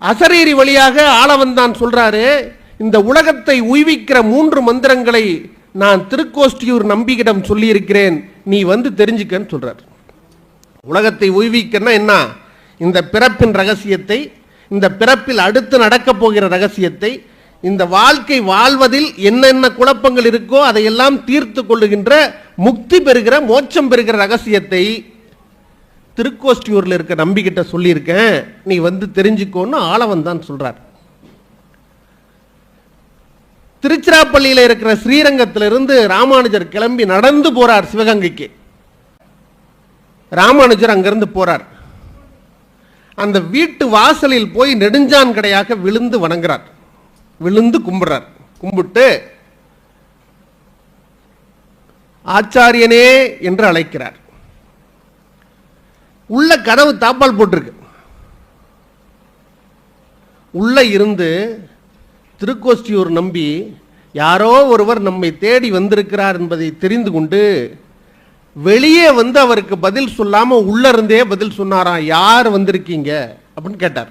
அசரீரி வழியாக ஆளவந்தான் சொல்றாரு, இந்த உலகத்தை உய்விக்கிற 3 மந்திரங்களை நான் திருக்கோஷ்டியூர் நம்பியிடம் சொல்லியிருக்கிறேன், நீ வந்து தெரிஞ்சுக்கன்னு சொல்றார். உலகத்தை உய்விக்கன்னா என்ன? இந்த பிறப்பின் ரகசியத்தை, இந்த பிறப்பில் அடுத்து நடக்கப் போகிற ரகசியத்தை, இந்த வாழ்க்கை வாழ்வதில் என்னென்ன குழப்பங்கள் இருக்கோ அதையெல்லாம் தீர்த்து கொள்ளுகின்ற, முக்தி பெறுகிற, மோட்சம் பெறுகிற ரகசியத்தை திருக்கோஷ்டியூர்ல இருக்க நம்பிக்கிட்ட சொல்லியிருக்கேன், நீ வந்து தெரிஞ்சுக்கோன்னு ஆளவந்தான் சொல்றார். திருச்சிராப்பள்ளியில் இருக்கிற ஸ்ரீரங்கத்திலிருந்து ராமானுஜர் கிளம்பி நடந்து போறார் சிவகங்கைக்கு. ராமானுஜர் அங்கிருந்து போறார். அந்த வீட்டு வாசலில் போய் நெடுஞ்சான் கடையாக விழுந்து வணங்குறார், விழுந்து கும்பிடுறார். கும்பிட்டு ஆச்சாரியனே என்று அழைக்கிறார். உள்ள கதவு தாப்பால் போட்டிருக்கு. உள்ள இருந்து திருக்கோஷ்டியூர் நம்பி யாரோ ஒருவர் நம்மை தேடி வந்திருக்கிறார் என்பதை தெரிந்து கொண்டு வெளியே வந்து அவருக்கு பதில் சொல்லாம உள்ள இருந்தே பதில் சொன்னாராம். யார் வந்திருக்கீங்க அப்படின்னு கேட்டார்.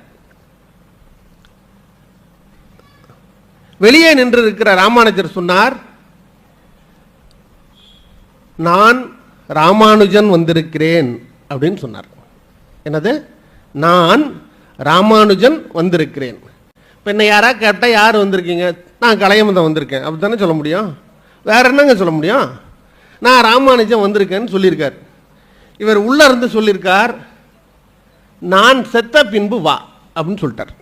வெளியே நின்று இருக்கிற ராமானுஜர் சொன்னார், நான் ராமானுஜன் வந்திருக்கிறேன் அப்படின்னு சொன்னார். என்னது? நான் ராமானுஜன் வந்திருக்கிறேன். இப்போ என்ன யாரா கேட்டால் யார் வந்திருக்கீங்க? நான் கலையமந்தம் வந்திருக்கேன் அப்படி தானே சொல்ல முடியும், வேற என்னங்க சொல்ல முடியும்? நான் ராமானுஜன் வந்திருக்கேன்னு சொல்லியிருக்கார். இவர் உள்ள இருந்து சொல்லியிருக்கார், நான் செத்த பின்பு வா அப்படின்னு சொல்லிட்டார்.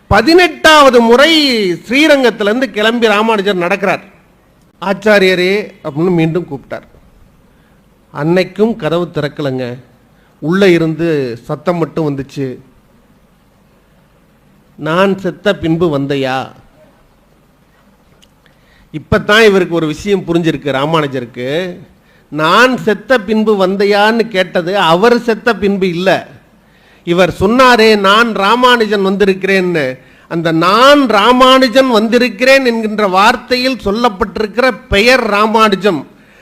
18வது முறை ஸ்ரீரங்கத்திலிருந்து கிளம்பி ராமானுஜர் நடக்கிறார். ஆச்சாரியரே அப்படின்னு மீண்டும் கூப்பிட்டார். அன்னைக்கும் கதவு திறக்கலைங்க, உள்ள இருந்து சத்தம் மட்டும் வந்துச்சு, நான் செத்த பின்பு வந்தையா. இப்பத்தான் இவருக்கு ஒரு விஷயம் புரிஞ்சிருக்கு ராமானுஜருக்கு. நான் செத்த பின்பு வந்தையான்னு கேட்டது அவர் செத்த பின்பு இல்லை. இவர் சொன்னாரே நான் ராமானுஜன் வந்திருக்கிறேன்னு, அந்த நான் ராமானுஜன் வந்திருக்கிறேன் என்கின்ற வார்த்தையில் சொல்லப்பட்டிருக்கிற பெயர் ராமானுஜம்.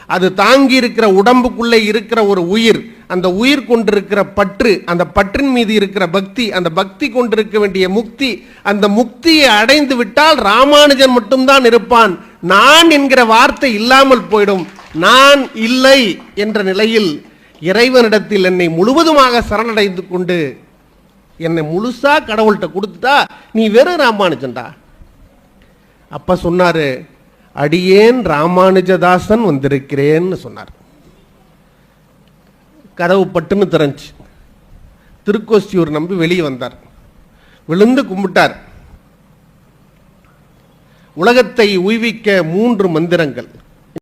அது தாங்கி இருக்கிற உடம்புக்குள்ளே இருக்கிற ஒரு உயிர், அந்த உயிர் கொண்டிருக்கிற பற்று, அந்த பற்றின் மீது இருக்கிற பக்தி, அந்த பக்தி கொண்டிருக்க வேண்டிய முக்தி, அந்த முக்தியை அடைந்து விட்டால் ராமானுஜன் மட்டும்தான் இருப்பான். நான் என்கிற வார்த்தை இல்லாமல் போயிடும். நான் இல்லை என்ற நிலையில் இறைவனிடத்தில் என்னை முழுவதுமாக சரணடைந்து கொண்டு என்னை முழுசா கடவுள்கிட்ட கொடுத்துட்டா நீ வெறும் ராமானுஜன்டா. அப்ப சொன்னாரு, அடியேன் ராமானுஜதாசன் வந்திருக்கிறேன்னு சொன்னார். கதவு பட்டுன்னு திறந்துச்சு. திருக்கோஷ்டியூர் நம்பி வெளியே வந்தார், விழுந்து கும்பிட்டார். உலகத்தை உய்விக்க 3 மந்திரங்கள்.